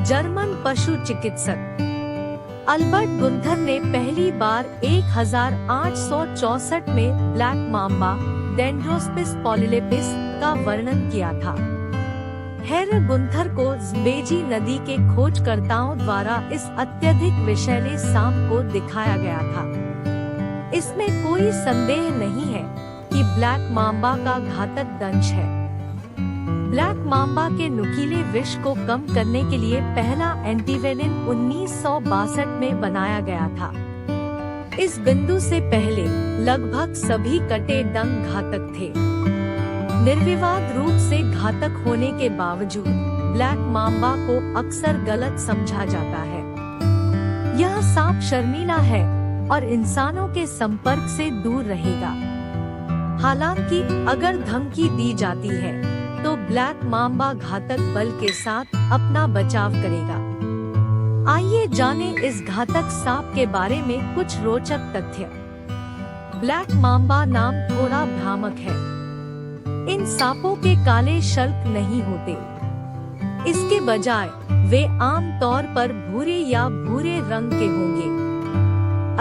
German पशु चिकित्सक Albert Gunther ने पहली बार 1864 में ब्लैक माम्बा डेंड्रोस्पिस पॉलीलेपिस का वर्णन किया था। हेरर गुंथर को ज़्वेजी नदी के खोजकर्ताओं द्वारा इस अत्यधिक विषैले सांप को दिखाया गया था। इसमें कोई संदेह नहीं है कि ब्लैक माम्बा का घातक दंश है। ब्लैक माम्बा के नुकीले विष को कम करने के लिए पहला एंटीवेनिन 1962 में बनाया गया था। इस बिंदु से पहले लगभग सभी कटे डंक घातक थे। निर्विवाद रूप से घातक होने के बावजूद ब्लैक माम्बा को अक्सर गलत समझा जाता है। यह सांप शर्मीला है और इंसानों के संपर्क से दूर रहेगा। हालांकि अगर धमकी दी जाती है तो ब्लैक माम्बा घातक बल के साथ अपना बचाव करेगा। आइए जानें इस घातक सांप के बारे में कुछ रोचक तथ्य। ब्लैक माम्बा नाम थोड़ा भ्रामक है। इन सांपों के काले शल्क नहीं होते। इसके बजाय वे आम तौर पर भूरे या भूरे रंग के होंगे।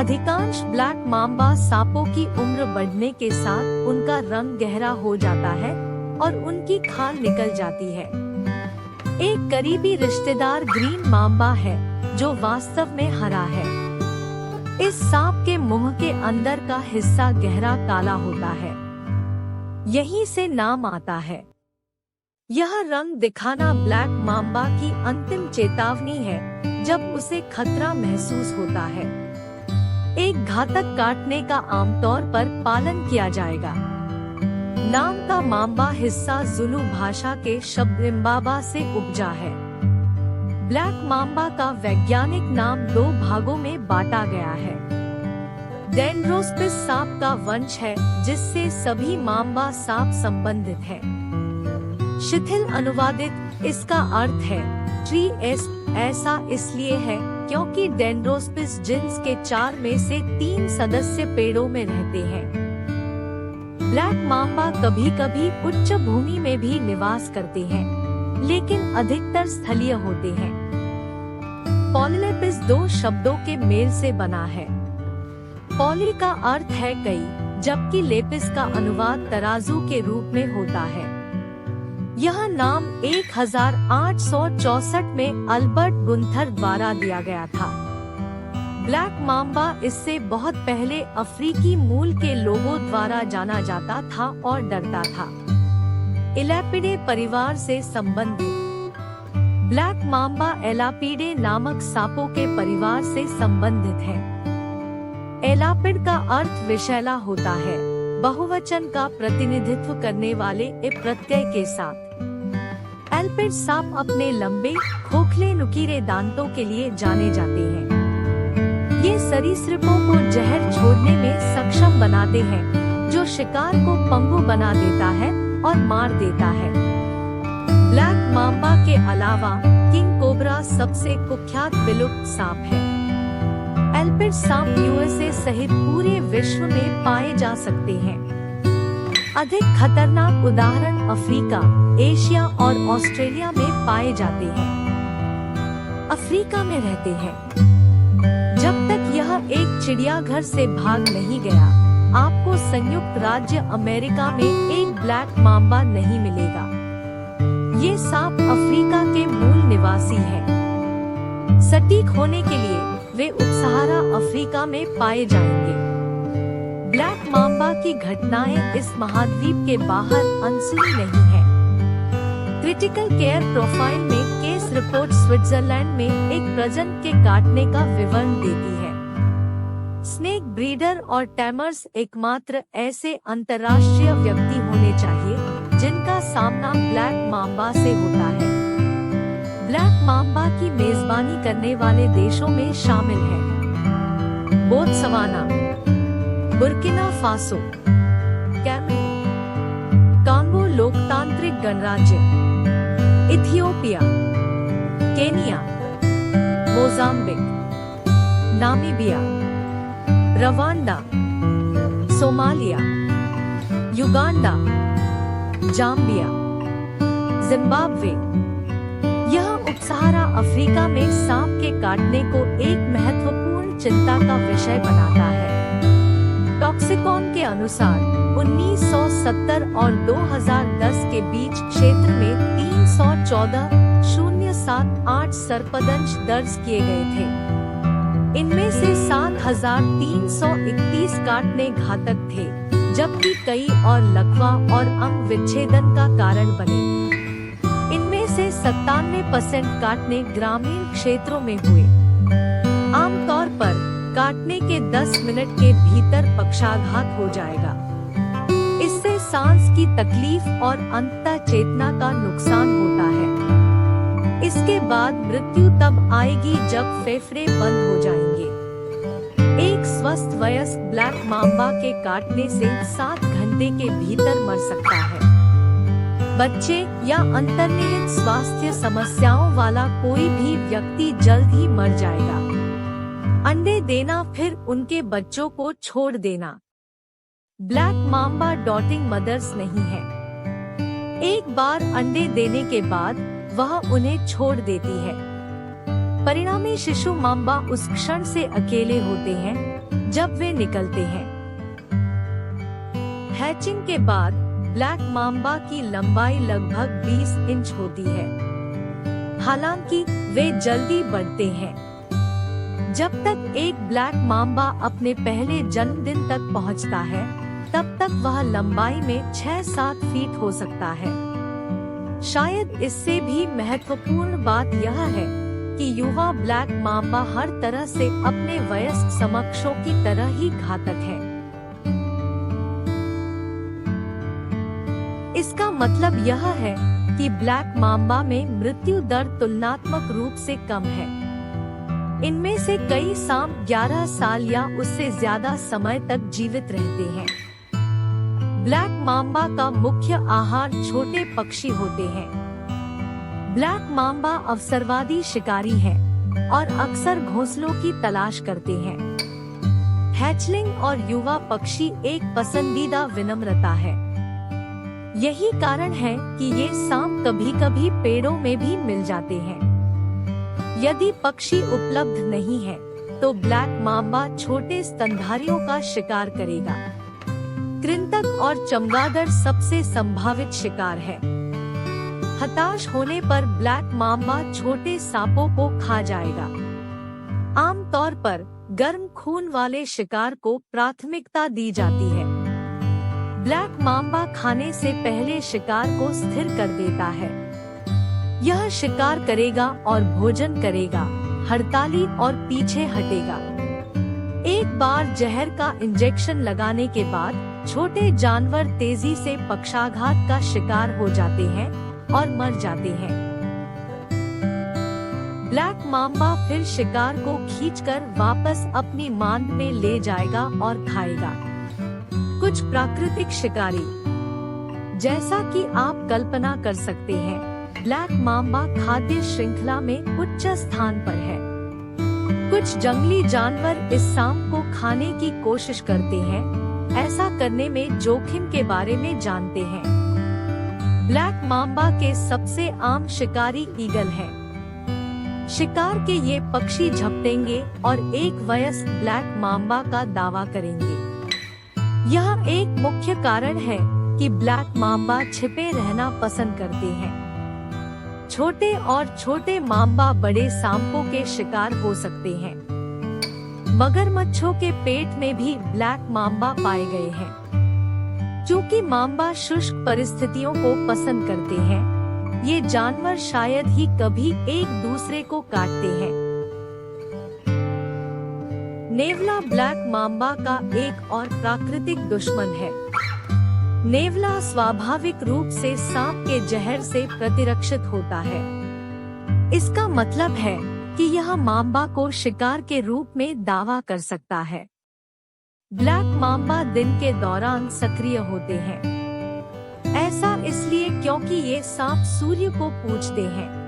अधिकांश ब्लैक माम्बा सांपों की उम्र बढ़ने के साथ उनका रंग गहरा हो जाता है और उनकी खाल निकल जाती है। एक करीबी रिश्तेदार ग्रीन माम्बा है जो वास्तव में हरा है। इस सांप के मुंह के अंदर का हिस्सा गहरा काला होता है। यहीं से नाम आता है। यह रंग दिखाना ब्लैक माम्बा की अंतिम चेतावनी है जब उसे खतरा महसूस होता है। एक घातक काटने का आमतौर पर पालन किया जाएगा। नाम का माम्बा हिस्सा जुलू भाषा के शब्द इम्बाबा से उपजा है। ब्लैक माम्बा का वैज्ञानिक नाम दो भागों में बांटा गया है। डेंड्रोस्पिस सांप का वंश है जिससे सभी माम्बा सांप संबंधित है। शिथिल अनुवादित इसका अर्थ है ट्री एस। ऐसा इसलिए है क्योंकि डेंड्रोस्पिस जिन्स के 4 में से 3 सदस्य पेड़ों में रहते हैं। ब्लैक माम्बा कभी-कभी उच्च भूमि में भी निवास करते हैं, लेकिन अधिकतर स्थलीय होते हैं। पॉलीलेपिस 2 शब्दों के मेल से बना है। पॉली का अर्थ है कई, जबकि लेपिस का अनुवाद तराजू के रूप में होता है। यह नाम 1864 में अल्बर्ट गुंथर द्वारा दिया गया था। ब्लैक माम्बा इससे बहुत पहले अफ्रीकी मूल के लोगों द्वारा जाना जाता था और डरता था। एलापिडे परिवार से संबंधित ब्लैक माम्बा एलापिडे नामक सांपों के परिवार से संबंधित है। एलापिड का अर्थ विषैला होता है, बहुवचन का प्रतिनिधित्व करने वाले ए प्रत्यय के साथ। एल्पिड सांप अपने लंबे, खोखले नुकीले दांतों के लिए जाने जाते हैं। ये सरीसृपों को जहर छोड़ने में सक्षम बनाते हैं, जो शिकार को पंगु बना देता है और मार देता है। ब्लैक माम्बा के अलावा किंग कोबरा सबसे कुख्यात विलुप्त सांप है। एल्पिड सांप यूएसए सहित पूरे विश्व में पाए जा सकते हैं। अधिक खतरनाक उदाहरण अफ्रीका, एशिया और ऑस्ट्रेलिया में पाए जाते हैं। अफ्रीका में रहते हैं। जब तक यह एक चिड़ियाघर से भाग नहीं गया, आपको संयुक्त राज्य अमेरिका में एक ब्लैक माम्बा नहीं मिलेगा। ये सांप अफ्रीका के मूल निवासी है। सटीक होने के लिए वे उपसहारा अफ्रीका में पाए जाएंगे। ब्लैक माम्बा की घटनाएं इस महाद्वीप के बाहर अनसुनी नहीं है। क्रिटिकल केयर प्रोफाइल में केस रिपोर्ट स्विट्जरलैंड में एक प्रजनन के काटने का विवरण देती है। स्नेक ब्रीडर और टैमर्स एकमात्र ऐसे अंतर्राष्ट्रीय व्यक्ति होने चाहिए जिनका सामना ब्लैक माम्बा से होता है। ब्लैक माम्बा की मेजबानी करने वाले देशों में शामिल हैं Botswana, Burkina Faso, Cameroon, Congo लोकतांत्रिक गणराज्य, Ethiopia, Kenya, Mozambique, Namibia, Rwanda, Somalia, Uganda, Zambia, Zimbabwe. यह सब सहारा अफ्रीका में सांप के काटने को एक महत्वपूर्ण चिंता का विषय बनाता है। टॉक्सिकॉन के अनुसार 1970 और 2010 के बीच क्षेत्र में 314,078 सर्पदंश दर्ज किए गए थे। इनमें से 7,331 काटने घातक थे, जबकि कई और लकवा और अंग विच्छेदन का कारण बने। इनमें से 97% काटने ग्रामीण क्षेत्रों में हुए। आमतौर पर काटने के 10 मिनट के भीतर पक्षाघात हो जाएगा। इससे सांस की तकलीफ और अंततः चेतना का नुकसान होता है। इसके बाद मृत्यु तब आएगी जब फेफड़े बंद हो जाएंगे। एक स्वस्थ वयस्क ब्लैक माम्बा के काटने से 7 घंटे के भीतर मर सकता है। बच्चे या अंतर्निहित स्वास्थ्य समस्याओं वाला कोई भी व्यक्ति जल्द ही मर जाएगा। अंडे देना फिर उनके बच्चों को छोड़ देना। ब्लैक माम्बा डॉटिंग मदर्स नहीं है। एक बार अंडे देने के बाद वह उन्हें छोड़ देती है। परिणामी शिशु माम्बा उस क्षण से अकेले होते हैं जब वे निकलते हैं। हैचिंग के बाद ब्लैक माम्बा की लंबाई लगभग 20 इंच होती है। हालांकि वे जल्दी बढ़ते हैं। जब तक एक ब्लैक माम्बा अपने पहले जन्मदिन तक पहुंचता है, तब तक वह लंबाई में 6-7 फीट हो सकता है। शायद इससे भी महत्वपूर्ण बात यह है कि युवा ब्लैक माम्बा हर तरह से अपने वयस्क समकक्षों की तरह ही घातक है। इसका मतलब यह है कि ब्लैक माम्बा में मृत्यु दर तुलनात्मक रूप से कम है। इनमें से कई सांप 11 साल या उससे ज्यादा समय तक जीवित रहते हैं। ब्लैक माम्बा का मुख्य आहार छोटे पक्षी होते हैं। ब्लैक माम्बा अवसरवादी शिकारी हैं और अक्सर घोंसलों की तलाश करते हैं। हैचलिंग और युवा पक्षी एक पसंदीदा विनम्रता है। यही कारण है कि ये सांप कभी-कभी पेड़ों में भी मिल जाते हैं। यदि पक्षी उपलब्ध नहीं है, तो ब्लैक माम्बा छोटे स्तनधारियों का शिकार करेगा। कृंतक और चमगादड़ सबसे संभावित शिकार है। हताश होने पर ब्लैक माम्बा छोटे सांपों को खा जाएगा। आमतौर पर गर्म खून वाले शिकार को प्राथमिकता दी जाती है। ब्लैक माम्बा खाने से पहले शिकार को स्थिर कर देता है। यह शिकार करेगा और भोजन करेगा, हड़ताली और पीछे हटेगा। एक बार जहर का इंजेक्शन लगाने के बाद छोटे जानवर तेजी से पक्षाघात का शिकार हो जाते हैं और मर जाते हैं। ब्लैक माम्बा फिर शिकार को खींचकर वापस अपनी मांद में ले जाएगा और खाएगा। कुछ प्राकृतिक शिकारी, जैसा कि आप कल्पना कर सकते हैं, ब्लैक माम्बा खाद्य श्रृंखला में उच्च स्थान पर है। कुछ जंगली जानवर इस सांप को खाने की कोशिश करते हैं। ऐसा करने में जोखिम के बारे में जानते हैं। ब्लैक माम्बा के सबसे आम शिकारी ईगल है। शिकार के ये पक्षी झपटेंगे और एक वयस्क ब्लैक माम्बा का दावा करेंगे। यह एक मुख्य कारण है कि ब्लैक माम्बा छिपे रहना पसंद करते हैं। छोटे और छोटे माम्बा बड़े सांपों के शिकार हो सकते हैं। मगरमच्छों के पेट में भी ब्लैक माम्बा पाए गए हैं। क्योंकि माम्बा शुष्क परिस्थितियों को पसंद करते हैं, ये जानवर शायद ही कभी एक दूसरे को काटते हैं। नेवला ब्लैक माम्बा का एक और प्राकृतिक दुश्मन है। नेवला स्वाभाविक रूप से सांप के जहर से प्रतिरक्षित होता है। इसका मतलब है कि यह माम्बा को शिकार के रूप में दावा कर सकता है। ब्लैक माम्बा दिन के दौरान सक्रिय होते हैं। ऐसा इसलिए क्योंकि ये सांप सूर्य को पूजते हैं।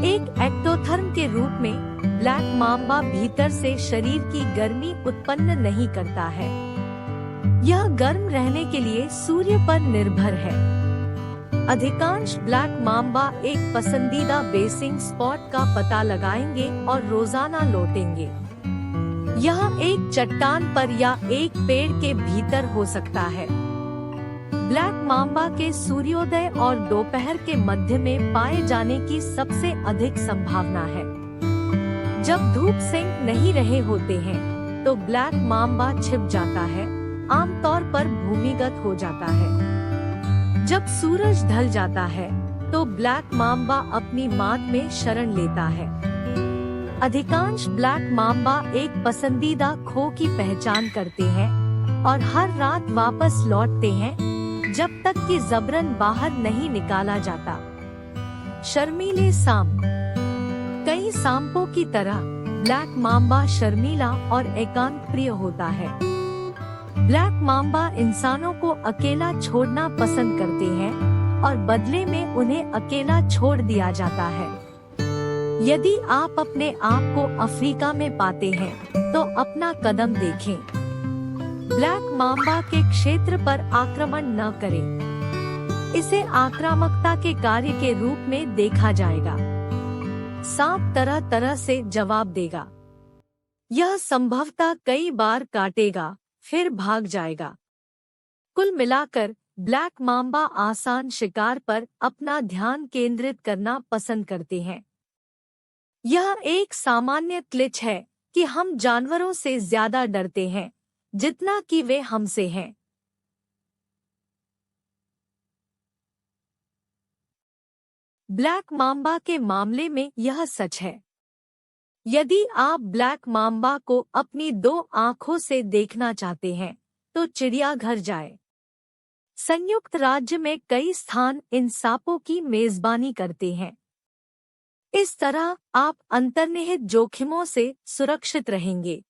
एक एक्टोथर्म के रूप में ब्लैक माम्बा भीतर से शरीर की गर्मी उत्पन्न नहीं करता है। यह गर्म रहने के लिए सूर्य पर निर्भर है। अधिकांश ब्लैक माम्बा एक पसंदीदा बेसिंग स्पॉट का पता लगाएंगे और रोजाना लौटेंगे। यह एक चट्टान पर या एक पेड़ के भीतर हो सकता है। ब्लैक माम्बा के सूर्योदय और दोपहर के मध्य में पाए जाने की सबसे अधिक संभावना है। जब धूप सेंक नहीं रहे होते हैं तो ब्लैक माम्बा छिप जाता है, आमतौर पर भूमिगत हो जाता है। जब सूरज ढल जाता है तो ब्लैक माम्बा अपनी माद में शरण लेता है। अधिकांश ब्लैक माम्बा एक पसंदीदा खो की पहचान करते हैं और हर रात वापस लौटते हैं जब तक कि जबरन बाहर नहीं निकाला जाता। शर्मीले सांप। कई सांपों की तरह ब्लैक माम्बा शर्मीला और एकांत प्रिय होता है। ब्लैक माम्बा इंसानों को अकेला छोड़ना पसंद करते हैं और बदले में उन्हें अकेला छोड़ दिया जाता है। यदि आप अपने आप को अफ्रीका में पाते हैं तो अपना कदम देखें। ब्लैक माम्बा के क्षेत्र पर आक्रमण न करें। इसे आक्रामकता के कार्य के रूप में देखा जाएगा। सांप तरह तरह से जवाब देगा। यह संभवतः कई बार काटेगा, फिर भाग जाएगा। कुल मिलाकर ब्लैक माम्बा आसान शिकार पर अपना ध्यान केंद्रित करना पसंद करते हैं। यह एक सामान्य क्लिच है कि हम जानवरों से ज्यादा डरते हैं जितना कि वे हमसे हैं। ब्लैक माम्बा के मामले में यह सच है। यदि आप ब्लैक माम्बा को अपनी 2 आँखों से देखना चाहते हैं तो चिड़ियाघर जाएं। संयुक्त राज्य में कई स्थान इन सांपों की मेजबानी करते हैं। इस तरह आप अंतर्निहित जोखिमों से सुरक्षित रहेंगे।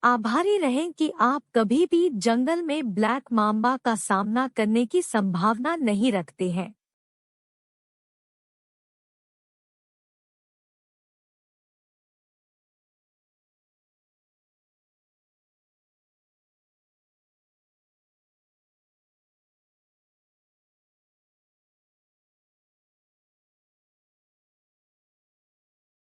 आभारी रहें कि आप कभी भी जंगल में ब्लैक माम्बा का सामना करने की संभावना नहीं रखते हैं।